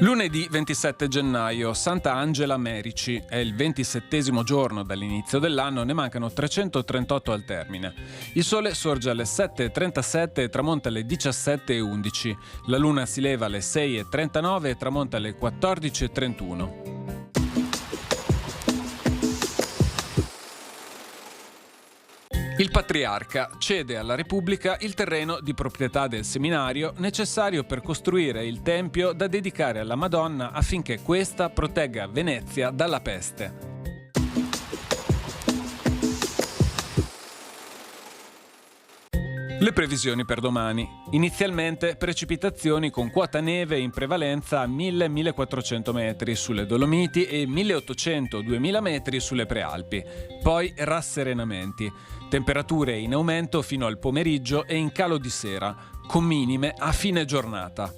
Lunedì 27 gennaio, Santa Angela Merici. È il 27° giorno dall'inizio dell'anno, ne mancano 338 al termine. Il sole sorge alle 7:37 e tramonta alle 17:11. La luna si leva alle 6:39 e tramonta alle 14:31. Il patriarca cede alla Repubblica il terreno di proprietà del seminario necessario per costruire il tempio da dedicare alla Madonna affinché questa protegga Venezia dalla peste. Le previsioni per domani. Inizialmente precipitazioni con quota neve in prevalenza a 1000-1400 metri sulle Dolomiti e 1800-2000 metri sulle Prealpi. Poi rasserenamenti. Temperature in aumento fino al pomeriggio e in calo di sera, con minime a fine giornata.